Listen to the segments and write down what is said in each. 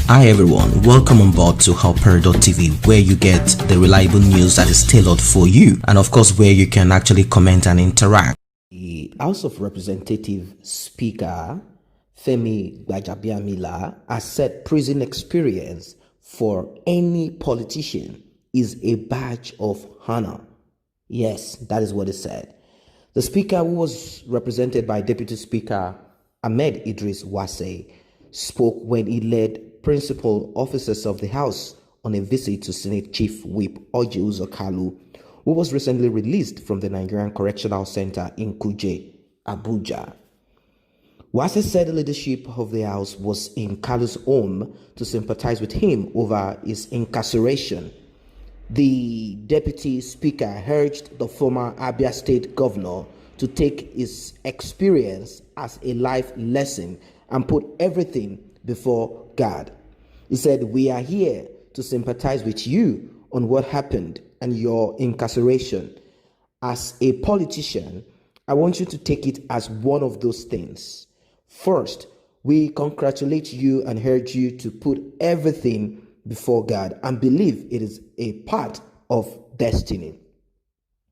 Hi everyone, welcome on board to HON0UR.tv, where you get the reliable news that is tailored for you, and of course where you can actually comment and interact. The House of Representative Speaker Femi Gbajabiamila has said prison experience for any politician is a badge of honor. Yes, that is what he said. The speaker, who was represented by Deputy Speaker Ahmed Idris Wase, spoke when he led principal officers of the House on a visit to Senate Chief Whip HON0UR, who was recently released from the Nigerian Correctional Center in Kuje, Abuja. Wase said the leadership of the House was in Kalu's home to sympathize with him over his incarceration. The Deputy Speaker urged the former Abia State Governor to take his experience as a life lesson and put everything before God. He said, "We are here to sympathize with you on what happened and your incarceration. As a politician, I want you to take it as one of those things. First, we congratulate you and urge you to put everything before God and believe it is a part of destiny.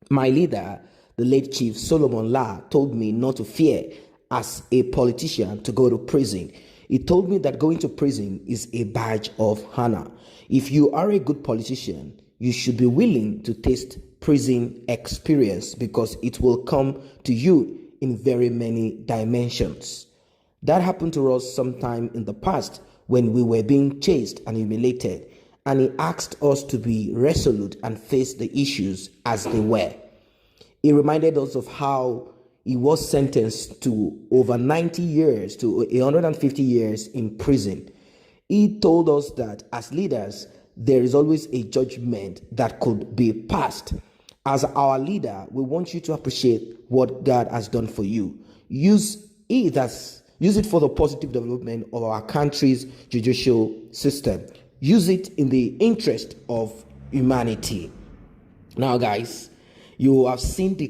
My leader, the late Chief Solomon La, told me not to fear as a politician to go to prison. He told me that going to prison is a badge of honor. If you are a good politician, you should be willing to taste prison experience because it will come to you in very many dimensions." That happened to us sometime in the past when we were being chased and humiliated, and he asked us to be resolute and face the issues as they were. He reminded us of how he was sentenced to over 90 years to 150 years in prison. He told us that as leaders, there is always a judgment that could be passed. As our leader, we want you to appreciate what God has done for you. Use it for the positive development of our country's judicial system. Use it in the interest of humanity. Now, guys, you have seen the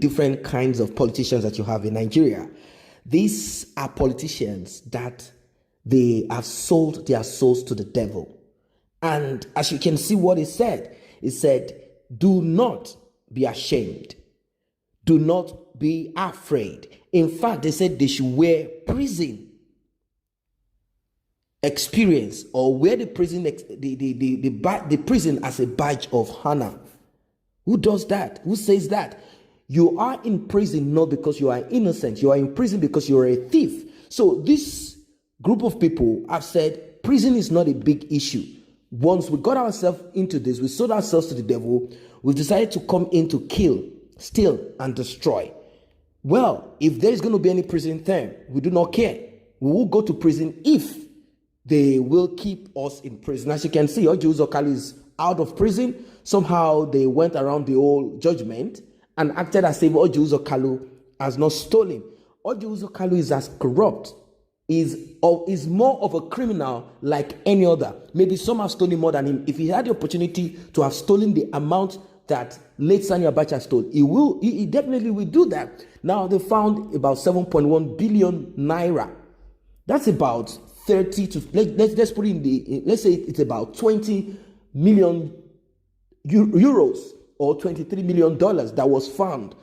different kinds of politicians that you have in Nigeria. These are politicians that they have sold their souls to the devil. And as you can see what he said, do not be ashamed. Do not be afraid. In fact, they said they should wear prison experience or wear the prison as a badge of honor. Who does that? Who says that? You are in prison not because you are innocent. You are in prison because you are a thief. So this group of people have said prison is not a big issue. Once we got ourselves into this, we sold ourselves to the devil, we've decided to come in to kill, steal, and destroy. Well, if there is going to be any prison term, we do not care. We will go to prison if they will keep us in prison. As you can see, HON0UR is out of prison. Somehow they went around the whole judgment and acted as if HON0UR has not stolen. HON0UR is as corrupt, is more of a criminal like any other. Maybe some have stolen more than him. If he had the opportunity to have stolen the amount that late Sani Abacha stole, he definitely will do that. Now they found about 7.1 billion naira. That's about 30 to let's put in let's say it's about 20 million euros or $23 million that was found.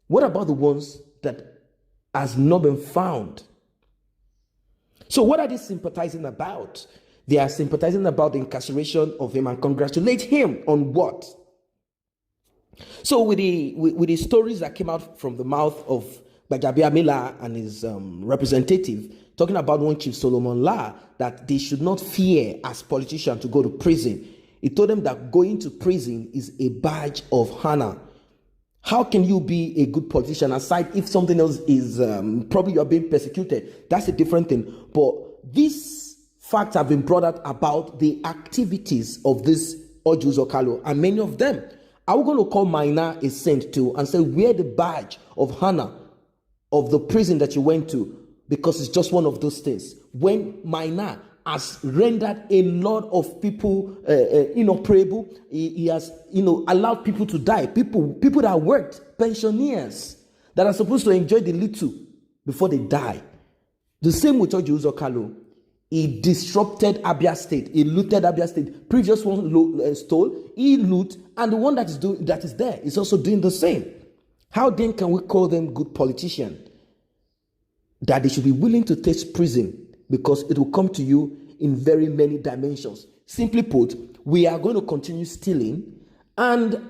What about the ones that has not been found? So what are they sympathizing about? They are sympathizing about the incarceration of him and congratulate him on what? So with the stories that came out from the mouth of Gbajabiamila and his representative, talking about one Chief Solomon La, that they should not fear as politicians to go to prison. He told them that going to prison is a badge of honor. How can you be a good politician aside if something else is probably you're being persecuted? That's a different thing. But these facts have been brought out about the activities of this HON0UR, and many of them. Are we going to call Maina a saint too and say, wear the badge of honor of the prison that you went to because it's just one of those things? When Maina has rendered a lot of people inoperable, he has allowed people to die, people that worked, pensioners that are supposed to enjoy the little before they die. The same with HON0UR. He disrupted Abia State. He looted Abia State. Previous one stole. He loot, and the one that is there is also doing the same. How then can we call them good politicians? That they should be willing to taste prison because it will come to you in very many dimensions. Simply put, we are going to continue stealing, and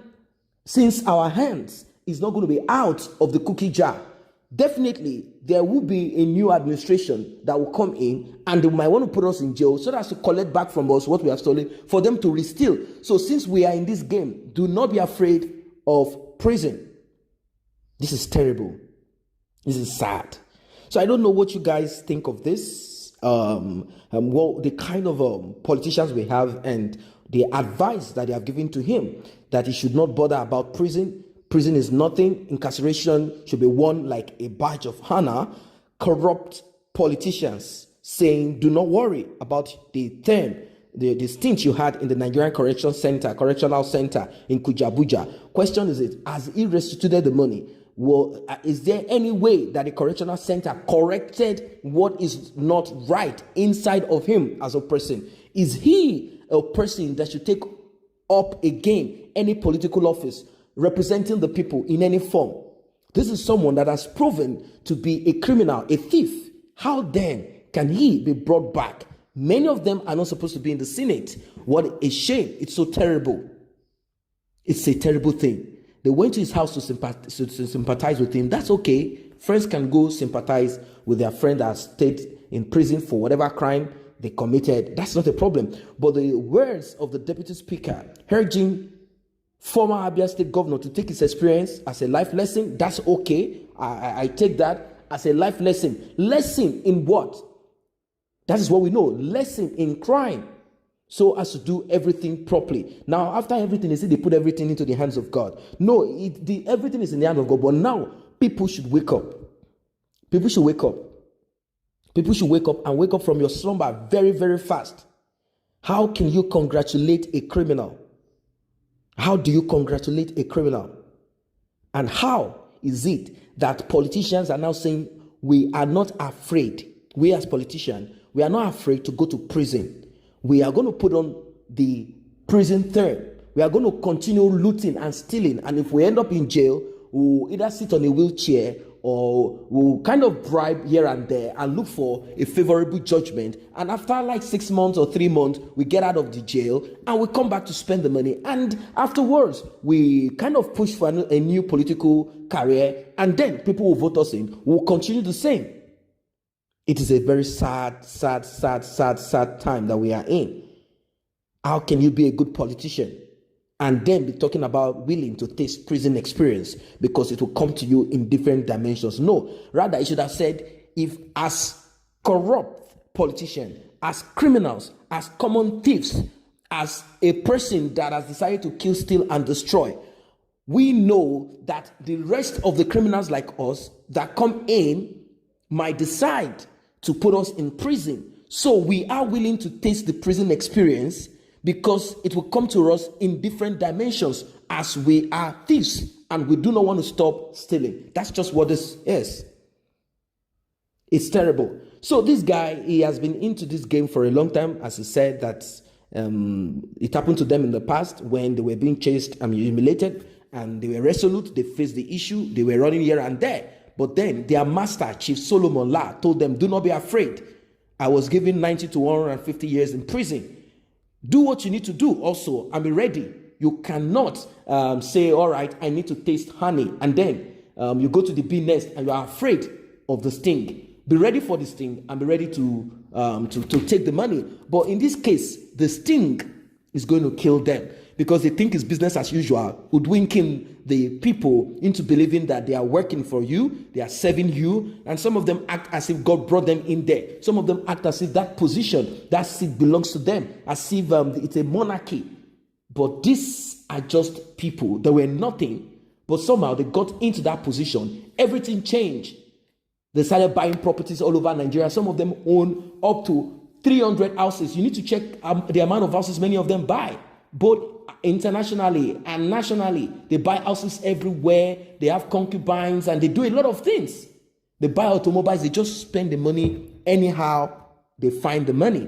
since our hands is not going to be out of the cookie jar, definitely there will be a new administration that will come in, and they might want to put us in jail so that to collect back from us what we have stolen for them to re-steal. So since we are in this game, do not be afraid of prison. This is terrible. This is sad. So I don't know what you guys think of this. Well, the kind of politicians we have and the advice that they have given to him, that he should not bother about prison. Prison is nothing. Incarceration should be worn like a badge of honor. Corrupt politicians saying, do not worry about the term, the stint you had in the Nigerian Correctional Center in Kujabuja. Question is, has he restituted the money? Well, is there any way that the correctional center corrected what is not right inside of him as a person? Is he a person that should take up again any political office representing the people in any form? This is someone that has proven to be a criminal, a thief. How then can he be brought back? Many of them are not supposed to be in the Senate. What a shame. It's so terrible. It's a terrible thing. They went to his house to sympathize with him. That's okay. Friends can go sympathize with their friend that stayed in prison for whatever crime they committed. That's not a problem. But the words of the deputy speaker urging former Abia State governor to take his experience as a life lesson, that's okay. I take that as a life lesson. Lesson in what? That is what we know. Lesson in crime. So as to do everything properly. Now, after everything, they say they put everything into the hands of God. No, everything is in the hands of God. But now, people should wake up. People should wake up. People should wake up and wake up from your slumber very, very fast. How can you congratulate a criminal? How do you congratulate a criminal? And how is it that politicians are now saying we are not afraid? We as politicians, we are not afraid to go to prison. We are going to put on the prison term. We are going to continue looting and stealing. And if we end up in jail, we'll either sit on a wheelchair or we'll kind of bribe here and there and look for a favorable judgment. And after like 6 months or 3 months, we get out of the jail and we come back to spend the money. And afterwards, we kind of push for a new political career. And then people will vote us in. We'll continue the same. It is a very sad time that we are in. How can you be a good politician and then be talking about willing to taste prison experience because it will come to you in different dimensions? No, rather he should have said, if as corrupt politicians, as criminals, as common thieves, as a person that has decided to kill, steal, and destroy, we know that the rest of the criminals like us that come in might decide to put us in prison. So we are willing to taste the prison experience because it will come to us in different dimensions as we are thieves and we do not want to stop stealing. That's just what this is. It's terrible. So this guy, he has been into this game for a long time. As he said that it happened to them in the past when they were being chased and humiliated and they were resolute. They faced the issue. They were running here and there. But then their master, Chief Solomon La, told them, do not be afraid. I was given 90 to 150 years in prison. Do what you need to do also and be ready. You cannot say, all right, I need to taste honey. And then you go to the bee nest and you are afraid of the sting. Be ready for the sting and be ready to take the money. But in this case, the sting is going to kill them because they think it's business as usual, hoodwinking the people into believing that they are working for you, they are serving you, and some of them act as if God brought them in there. Some of them act as if that position, that seat belongs to them, as if it's a monarchy. But these are just people. They were nothing, but somehow they got into that position. Everything changed. They started buying properties all over Nigeria. Some of them own up to 300 houses. You need to check the amount of houses many of them buy, both internationally and nationally. They buy houses everywhere. They have concubines and they do a lot of things. They buy automobiles. They just spend the money anyhow they find the money.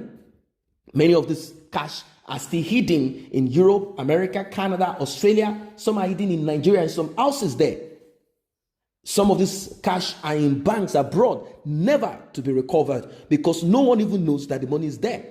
Many of this cash are still hidden in Europe, America, Canada, Australia. Some are hidden in Nigeria and some houses there. Some of this cash are in banks abroad, never to be recovered because no one even knows that the money is there.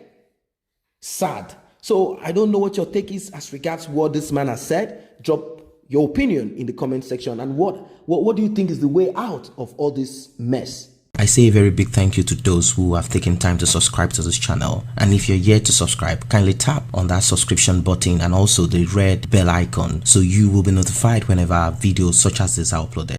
Sad. So I don't know what your take is as regards what this man has said. Drop your opinion in the comment section. And what do you think is the way out of all this mess? I say a very big thank you to those who have taken time to subscribe to this channel. And if you're yet to subscribe, kindly tap on that subscription button and also the red bell icon so you will be notified whenever videos such as this are uploaded.